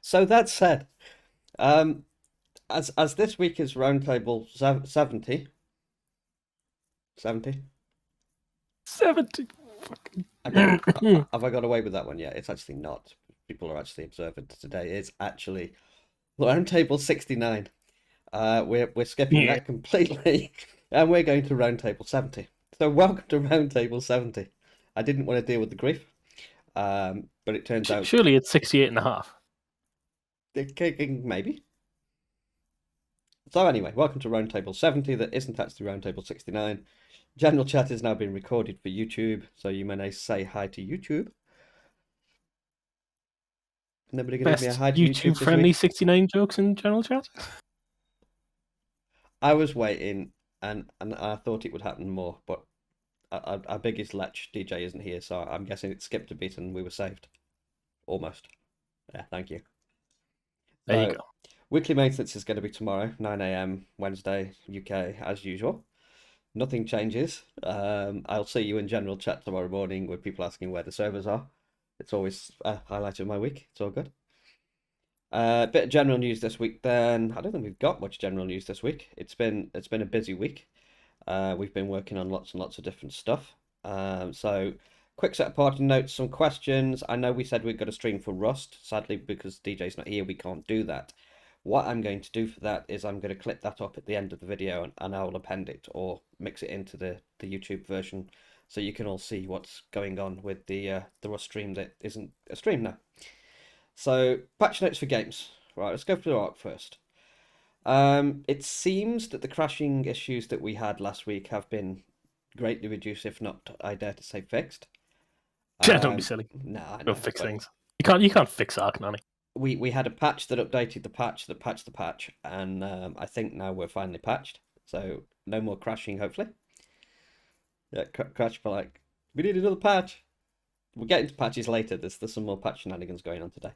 So that said, um, as this week is Roundtable 70. 70. Okay, have I got away with that one yet? It's actually not. People are actually observant today. It's actually Roundtable 69. We're skipping Yeah. that completely, and we're going to Roundtable 70. So welcome to Roundtable 70. I didn't want to deal with the grief, but it turns out Surely it's 68 and a half. maybe. So anyway, welcome to Roundtable 70 that isn't actually Roundtable 69. General chat is now being recorded for YouTube, so you may say hi to YouTube. Nobody gonna give me a Best hi to YouTube YouTube this friendly week? 69 jokes in general chat. I was waiting, and I thought it would happen more, but our biggest lech DJ isn't here, so I'm guessing it skipped a bit and we were saved. Almost. Yeah, thank you. There you So, go. weekly maintenance is going to be tomorrow, 9 a.m. Wednesday, UK, as usual. Nothing changes. I'll see you in general chat tomorrow morning with people asking where the servers are. It's always a highlight of my week. It's all good. A bit of general news this week then. I don't think we've got much general news this week. It's been a busy week. We've been working on lots and lots of different stuff. So quick set of parting notes, some questions. I know we said we've got a stream for Rust. Sadly, because DJ's not here, we can't do that. What I'm going to do for that is I'm going to clip that up at the end of the video and I will append it or mix it into the YouTube version so you can all see what's going on with the Rust stream that isn't a stream now. So patch notes for games. Right, let's go through the arc first. It seems that the crashing issues that we had last week have been greatly reduced, if not, I dare to say, fixed. Don't be silly. No, I Go know, fix but things. You can't fix Ark, Nanny. we had a patch that updated the patch that patched the patch, and I think now we're finally patched, so no more crashing, hopefully. Yeah, crash for like, we need another patch. We'll get into patches later. There's some more patch shenanigans going on today.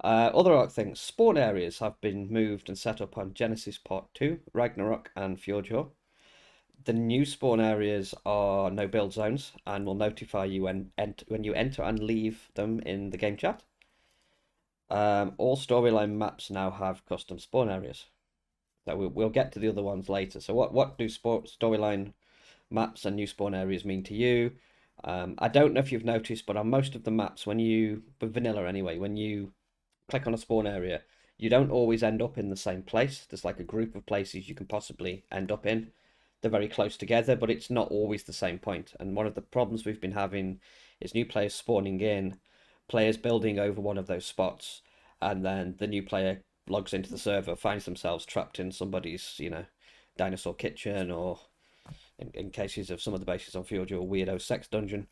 Other Ark things, spawn areas have been moved and set up on Genesis Part 2, Ragnarok, and Fjordjord. The new spawn areas are no build zones and will notify you when you enter and leave them in the game chat. All storyline maps now have custom spawn areas. So we'll get to the other ones later. So what do storyline maps and new spawn areas mean to you? I don't know if you've noticed, but on most of the maps, but vanilla anyway, when you click on a spawn area, you don't always end up in the same place. There's like a group of places you can possibly end up in. They're very close together, but it's not always the same point. And one of the problems we've been having is new players spawning in, players building over one of those spots, and then the new player logs into the server, finds themselves trapped in somebody's, dinosaur kitchen, or in cases of some of the bases on Field, your weirdo sex dungeon.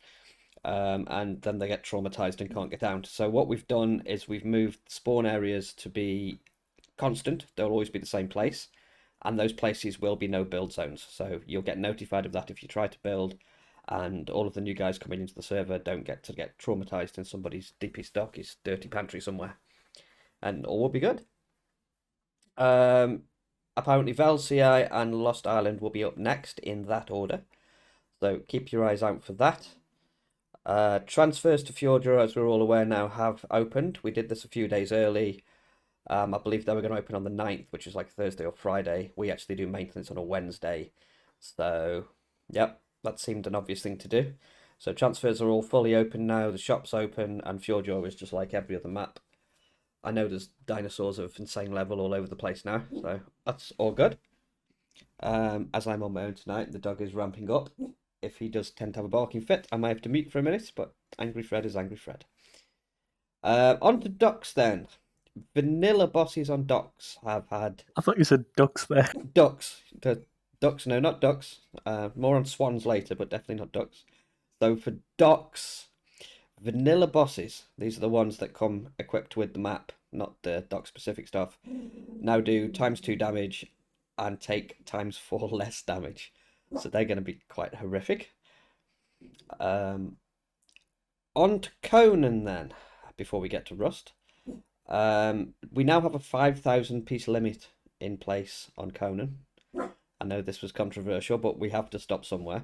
And then they get traumatized and can't get out. So what we've done is we've moved spawn areas to be constant. They'll always be the same place, and those places will be no build zones. So you'll get notified of that if you try to build, and all of the new guys coming into the server don't get traumatized in somebody's deepest, darkest, dirty pantry somewhere, and all will be good. Apparently, Valci and Lost Island will be up next in that order, so keep your eyes out for that. Transfers to Fjordur, as we're all aware now, have opened. We did this a few days early. I believe they were going to open on the 9th, which is like Thursday or Friday. We actually do maintenance on a Wednesday. So, yep, that seemed an obvious thing to do. So transfers are all fully open now. The shop's open, and Fjordur is just like every other map. I know there's dinosaurs of insane level all over the place now, so that's all good. As I'm on my own tonight, the dog is ramping up. If he does tend to have a barking fit, I might have to mute for a minute, but Angry Fred is Angry Fred. On to Ducks then. Vanilla bosses on Ducks have had I thought you said ducks there. Ducks. Ducks, no, not Ducks. More on Swans later, but definitely not Ducks. So for Ducks, vanilla bosses, these are the ones that come equipped with the map, not the Duck specific stuff, now do ×2 damage and take ×4 less damage. So they're going to be quite horrific. On to Conan then, before we get to Rust. We now have a 5,000 piece limit in place on Conan. I know this was controversial, but we have to stop somewhere.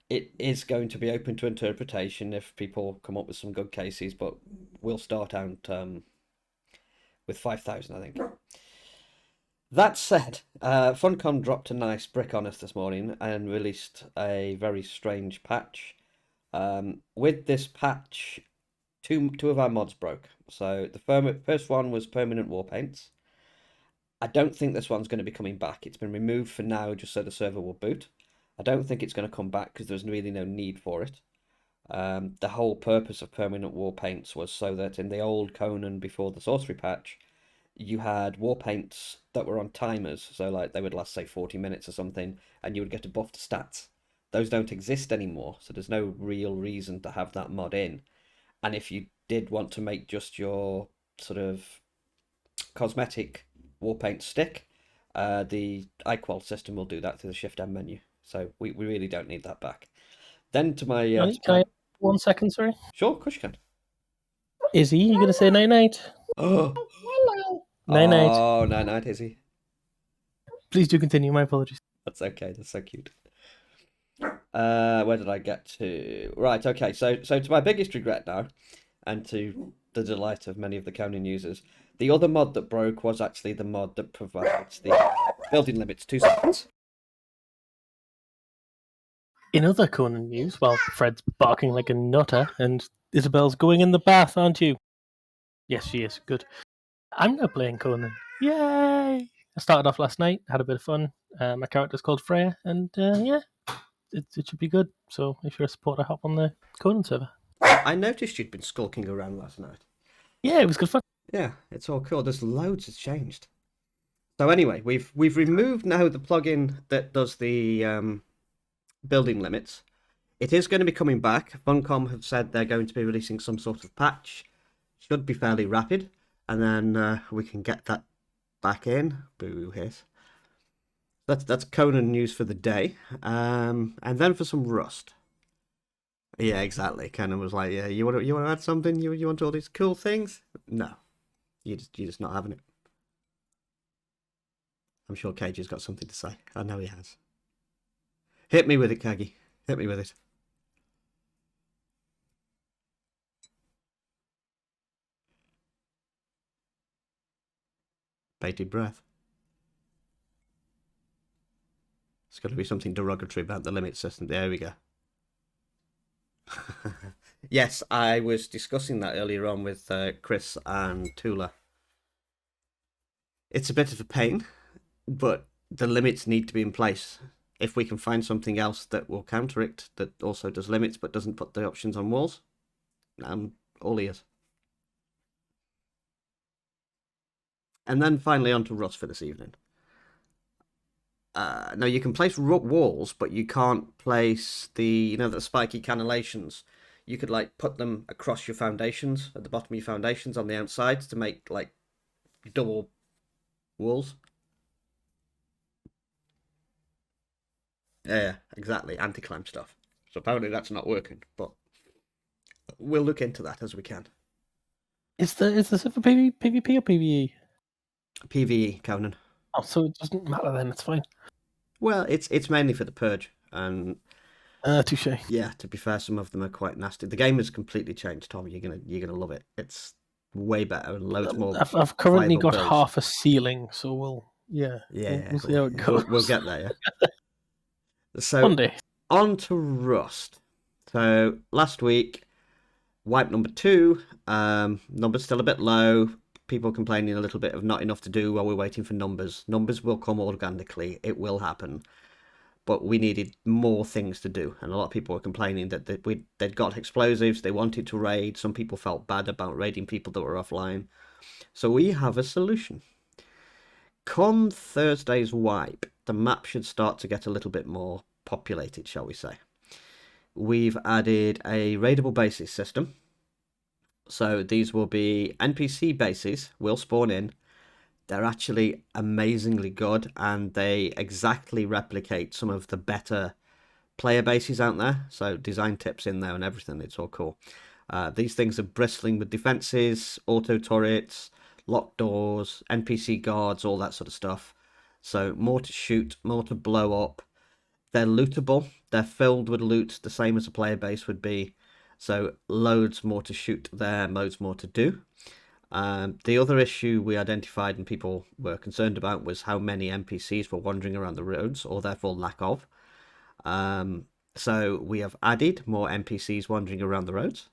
It is going to be open to interpretation if people come up with some good cases, but we'll start out with 5,000, I think. That said, Funcom dropped a nice brick on us this morning and released a very strange patch. With this patch, two of our mods broke. So the first one was permanent war paints. I don't think this one's going to be coming back. It's been removed for now just so the server will boot. I don't think it's going to come back because there's really no need for it. The whole purpose of permanent war paints was so that in the old Conan before the sorcery patch, you had war paints that were on timers, so like they would last say 40 minutes or something, and you would get a buff to stats. Those don't exist anymore, so there's no real reason to have that mod in. And if you did want to make just your sort of cosmetic war paint stick, the iQual system will do that through the Shift M menu. So we really don't need that back. Then to my Can I have 1 second, sorry? Sure, of course you can. Izzy, you going to say night-night? Oh, Night-night. oh, night, Izzy. Please do continue, my apologies. That's okay. That's so cute. Where did I get to? Right. Okay. So to my biggest regret now, and to the delight of many of the Conan users, the other mod that broke was actually the mod that provides the building limits 2 seconds. In other Conan news, well, Fred's barking like a nutter, and Isabel's going in the bath, aren't you? Yes, she is. Good. I'm now playing Conan. Yay! I started off last night, had a bit of fun. My character's called Freya, and yeah, it should be good. So if you're a supporter, hop on the Conan server. I noticed you'd been skulking around last night. Yeah, it was good fun. Yeah, it's all cool. There's loads that's changed. So anyway, we've removed now the plugin that does the building limits. It is going to be coming back. Funcom have said they're going to be releasing some sort of patch. Should be fairly rapid, and then we can get that back in. Boo hiss. That's Conan news for the day. And then for some Rust. Yeah, exactly. Conan was like, "Yeah, you want to add something? You want all these cool things? No, you're just not having it." I'm sure Cage has got something to say. I know he has. Hit me with it, Kagi. Hit me with it. Bated breath. It's got to be something derogatory about the limit system. There we go. Yes, I was discussing that earlier on with Chris and Tula. It's a bit of a pain, but the limits need to be in place. If we can find something else that will counter it, that also does limits but doesn't put the options on walls, I'm all ears. And then finally on to Rust for this evening. Now you can place walls, but you can't place the spiky cannellations. You could like put them across your foundations at the bottom of your foundations on the outside to make like double walls. Yeah, exactly. Anti-climb stuff. So apparently that's not working, but we'll look into that as we can. Is this for PvP or PvE? PvE, Conan. Oh, so it doesn't matter then. It's fine. Well, it's mainly for the purge, and Touche. yeah, to be fair, some of them are quite nasty. The game has completely changed, Tom. You're gonna love it. It's way better and loads more. I've currently got builds. half a ceiling, so we'll see how it goes. We'll get there. Yeah. So One day. on to Rust. So last week, wipe number 2. Numbers still a bit low. People complaining a little bit of not enough to do while we're waiting for numbers. Numbers will come organically. It will happen. But we needed more things to do. And a lot of people were complaining that they'd got explosives. They wanted to raid. Some people felt bad about raiding people that were offline. So we have a solution. Come Thursday's wipe, the map should start to get a little bit more populated, shall we say. We've added a raidable bases system. So these will be NPC bases, will spawn in. They're actually amazingly good, and they exactly replicate some of the better player bases out there. So design tips in there and everything. It's all cool. These things are bristling with defenses, auto turrets, locked doors, NPC guards, all that sort of stuff. So more to shoot, more to blow up. They're lootable. They're filled with loot, the same as a player base would be. So loads more to shoot there, loads more to do. The other issue we identified and people were concerned about was how many NPCs were wandering around the roads, or therefore lack of. So we have added more NPCs wandering around the roads.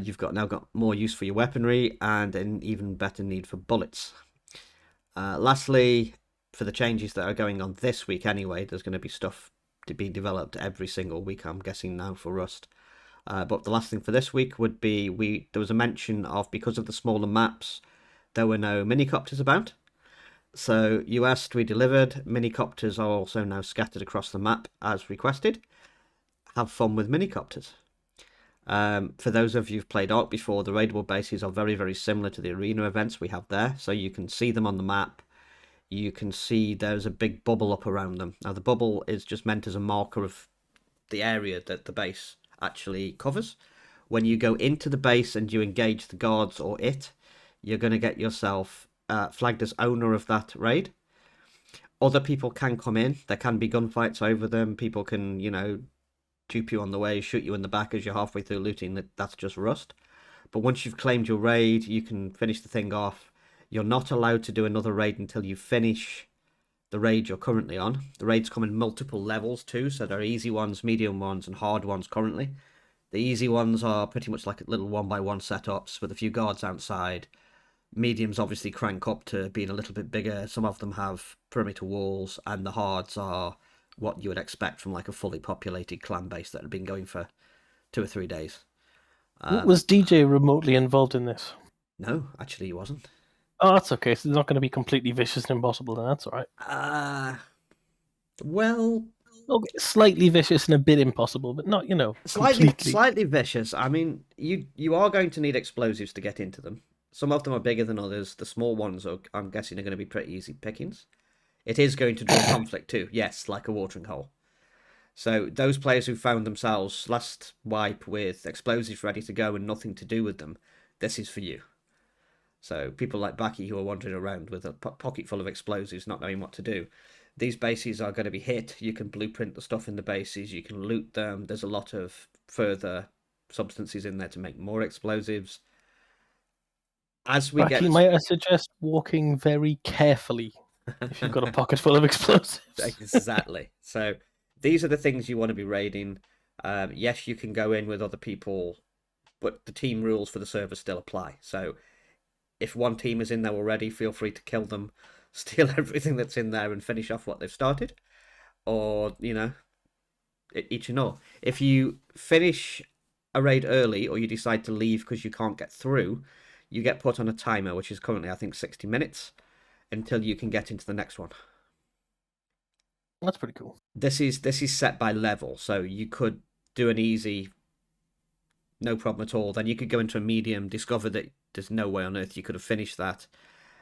You've now got more use for your weaponry and an even better need for bullets. Lastly, for the changes that are going on this week anyway, there's going to be stuff to be developed every single week, I'm guessing now, for Rust. But the last thing for this week would be there was a mention of, because of the smaller maps, there were no minicopters about. So you asked, we delivered. Minicopters are also now scattered across the map as requested. Have fun with minicopters. For those of you who've played Ark before, the raidable bases are very, very similar to the arena events we have there. So you can see them on the map. You can see there's a big bubble up around them. Now, the bubble is just meant as a marker of the area that the base actually covers. When you go into the base and you engage the guards or it, you're going to get yourself flagged as owner of that raid. Other people can come in. There can be gunfights over them. People can, dupe you on the way, shoot you in the back as you're halfway through looting. That's just Rust. But once you've claimed your raid, you can finish the thing off. You're not allowed to do another raid until you finish the raid you're currently on. The raids come in multiple levels too, so there are easy ones, medium ones, and hard ones currently. The easy ones are pretty much like little 1x1 setups with a few guards outside. Mediums obviously crank up to being a little bit bigger. Some of them have perimeter walls, and the hards are what you would expect from like a fully populated clan base that had been going for 2 or 3 days. Was DJ remotely involved in this? No, actually he wasn't. Oh, that's okay. So it's not going to be completely vicious and impossible, then that's all right. Well, Okay, slightly vicious and a bit impossible, but not, completely. slightly vicious. I mean, you are going to need explosives to get into them. Some of them are bigger than others. The small ones are, I'm guessing, are going to be pretty easy pickings. It is going to draw conflict too. Yes, like a watering hole. So those players who found themselves last wipe with explosives ready to go and nothing to do with them, this is for you. So people like Baki who are wandering around with a pocket full of explosives, not knowing what to do. These bases are going to be hit. You can blueprint the stuff in the bases. You can loot them. There's a lot of further substances in there to make more explosives. As we Baki, might I suggest walking very carefully if you've got a pocket full of explosives? Exactly. So these are the things you want to be raiding. Yes, you can go in with other people, but the team rules for the server still apply. So if one team is in there already, feel free to kill them, steal everything that's in there, and finish off what they've started. Or, each and all. If you finish a raid early or you decide to leave because you can't get through, you get put on a timer, which is currently, I think, 60 minutes, until you can get into the next one. That's pretty cool. This is set by level, so you could do an easy, no problem at all. Then you could go into a medium, discover that there's no way on earth you could have finished that,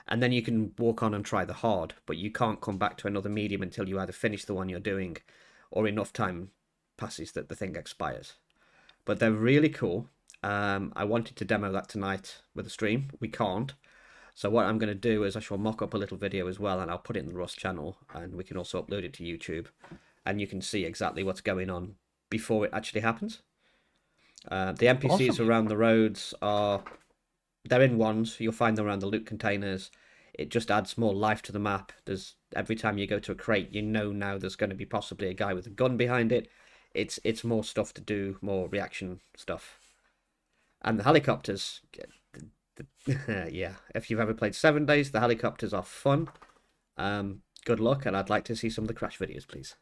and then you can walk on and try the hard, but you can't come back to another medium until you either finish the one you're doing or enough time passes that the thing expires. But they're really cool. I wanted to demo that tonight with a stream. We can't. So what I'm going to do is I shall mock up a little video as well, and I'll put it in the Rust channel, and we can also upload it to YouTube, and you can see exactly what's going on before it actually happens. The NPCs awesome. Around the roads they're in ones. You'll find them around the loot containers. It just adds more life to the map. Every time you go to a crate, now there's going to be possibly a guy with a gun behind it. It's more stuff to do, more reaction stuff. And the helicopters, yeah, if you've ever played 7 Days, the helicopters are fun. Good luck, and I'd like to see some of the crash videos, please.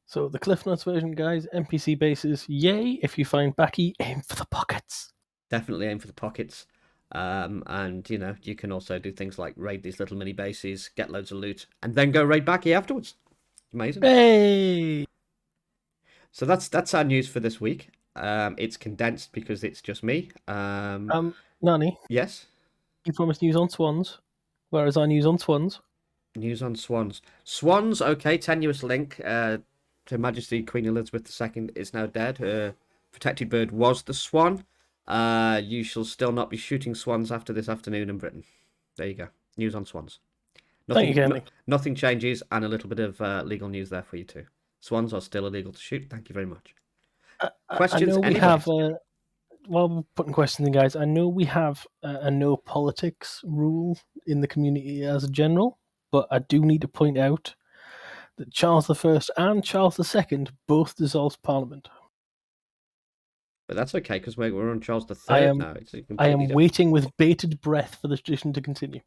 So the Cliff Notes version, guys, NPC bases, yay. If you find Baki, aim for the pockets. Definitely aim for the pockets. And, you can also do things like raid these little mini bases, get loads of loot, and then go raid Baki afterwards. Amazing. Hey! So that's our news for this week. It's condensed because it's just me. Nani? Yes? You promised news on swans, whereas I news on swans. News on swans. Swans, okay, tenuous link. Her Majesty Queen Elizabeth II is now dead. Her protected bird was the swan. You shall still not be shooting swans after this afternoon in Britain. There you go. News on swans. Nothing changes, and a little bit of legal news there for you too. Swans are still illegal to shoot. Thank you very much. Questions? I know we have while we're putting questions in, guys, I know we have a no politics rule in the community as a general, but I do need to point out that Charles I and Charles II both dissolved Parliament. But that's okay because we're on Charles I III am now. It's I completely am different. waiting with bated breath for the tradition to continue.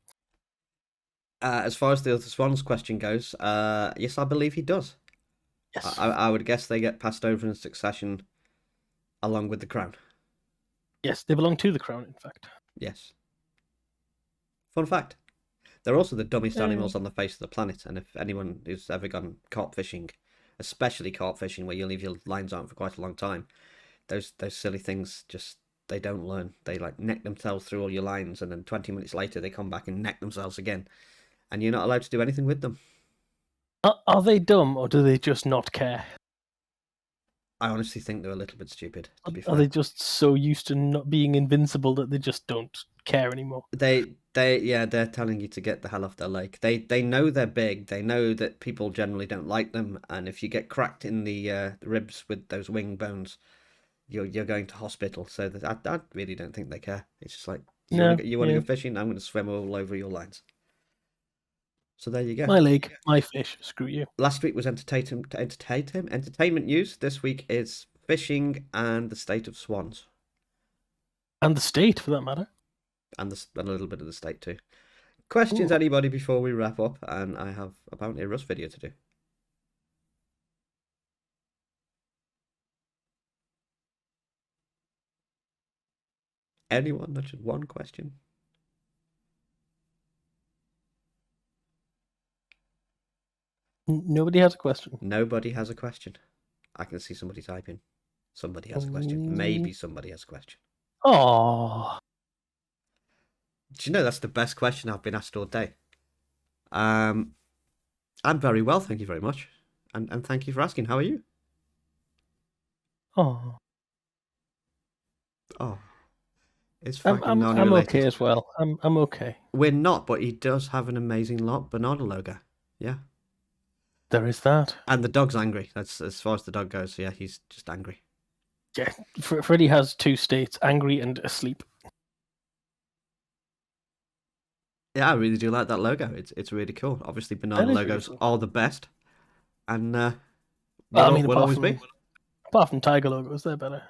As far as the other Swans question goes, yes, I believe he does. Yes. I would guess they get passed over in succession along with the crown. Yes, they belong to the crown, in fact. Yes. Fun fact. They're also the dumbest Uh, animals on the face of the planet, and if anyone who's ever gone carp fishing, especially carp fishing where you leave your lines on for quite a long time, those silly things just they don't learn. They like neck themselves through all your lines, and then 20 minutes later they come back and neck themselves again, and you're not allowed to do anything with them. are they dumb, or do they just not care? I honestly think they're a little bit stupid, to be Are fair. they just so used to not being invincible that they just don't care anymore? They're telling you to get the hell off their lake. They know they're big. They know that people generally don't like them, and if you get cracked in the ribs with those wing bones, you're going to hospital. So that I really don't think they care. It's just like No, you want to yeah. go fishing. I'm going to swim all over your lines. So there you go. My lake, my fish. Screw you. Last week was entertainment news. This week is fishing and the state of swans, And the state, for that matter. and a little bit of the state too. Questions, Ooh. anybody, before we wrap up? And I have apparently a Rust video to do. Anyone? That's just one question. Nobody has a question. Nobody has a question. I can see somebody typing. Somebody has a question. Maybe somebody has a question. Oh, Do you know that's the best question I've been asked all day? I'm very well, thank you very much, and thank you for asking. How are you? oh. Oh, it's I'm fucking I'm I'm non-related. okay as well. I'm okay. We're not, but he does have an amazing banana logo. Yeah, There is that. and the dog's angry. That's as far as the dog goes. Yeah, he's just angry. Yeah, Freddy has two states: angry and asleep. Yeah, I really do like that logo. It's really cool. Obviously, banana That is really logos cool. are the best, and Well, I mean, will always be. apart from tiger logos, they're better.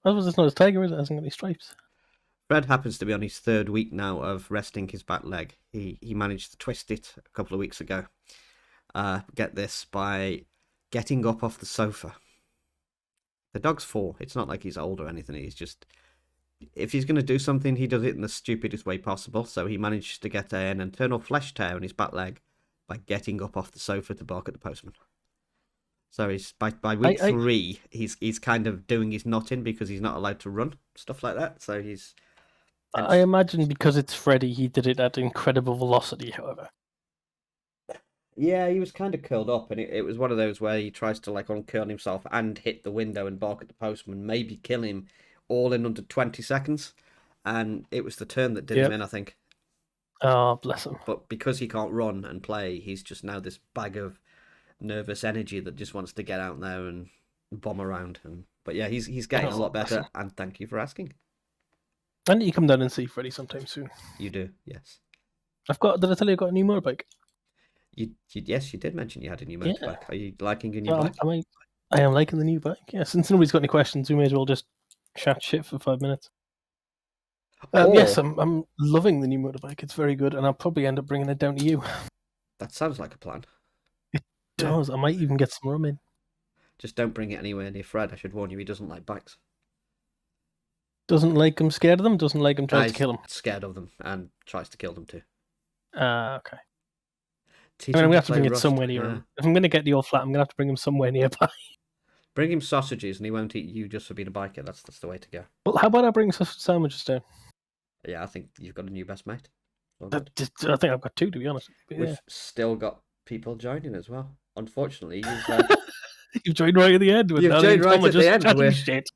I suppose it's not as tiger, is it? It hasn't got any stripes. Fred happens to be on his third week now of resting his back leg. He managed to twist it a couple of weeks ago. Get this, by getting up off the sofa. The dog's 4. It's not like he's old or anything. He's just, if he's going to do something, he does it in the stupidest way possible. So he managed to get an internal flesh tear in his back leg by getting up off the sofa to bark at the postman. So he's by week 3, he's kind of doing his knotting because he's not allowed to run, stuff like that. So he's. I imagine because it's Freddy, he did it at incredible velocity. However, Yeah, he was kind of curled up, and it was one of those where he tries to like uncurl himself and hit the window and bark at the postman, maybe kill him, all in under 20 seconds. And it was the turn that did him in, I think. oh bless him. But because he can't run and play, he's just now this bag of nervous energy that just wants to get out there and bomb around. But yeah, he's getting a lot better, and thank you for asking. I need to come down and see Freddy sometime soon. You do, yes. Did I tell you I got a new motorbike? Yes, you did mention you had a new motorbike. Yeah. Are you liking a new bike? I am liking the new bike. Yeah, since nobody's got any questions, we may as well just chat shit for 5 minutes. Yes, I'm loving the new motorbike. It's very good, and I'll probably end up bringing it down to you. That sounds like a plan. It does. I might even get some rum in. Just don't bring it anywhere near Fred. I should warn you, he doesn't like bikes. Doesn't like them, scared of them. Doesn't like them, tries to kill them. Scared of them and tries to kill them too. Okay. I'm gonna have to bring it somewhere near him. If I'm gonna get the old flat, I'm gonna have to bring him somewhere nearby. Bring him sausages, and he won't eat you just for being a biker. That's the way to go. Well, how about I bring sausage sandwiches down? Yeah, I think you've got a new best mate. I think I've got 2, to be honest. We've still got people joining as well. Unfortunately, you've joined right at the end. You've joined right at the end. Shit.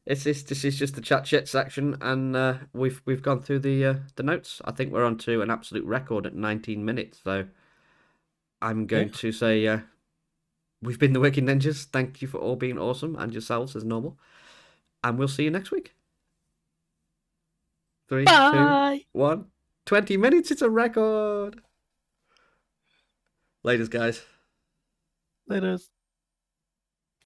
This is just the chat shit section, and we've gone through the notes. I think we're on to an absolute record at 19 minutes. So I'm going to say we've been the Wicked Ninjas. Thank you for all being awesome and yourselves as normal, and we'll see you next week. 3, 2, Bye. 1. 20 minutes. It's a record. Laters, guys. Laters.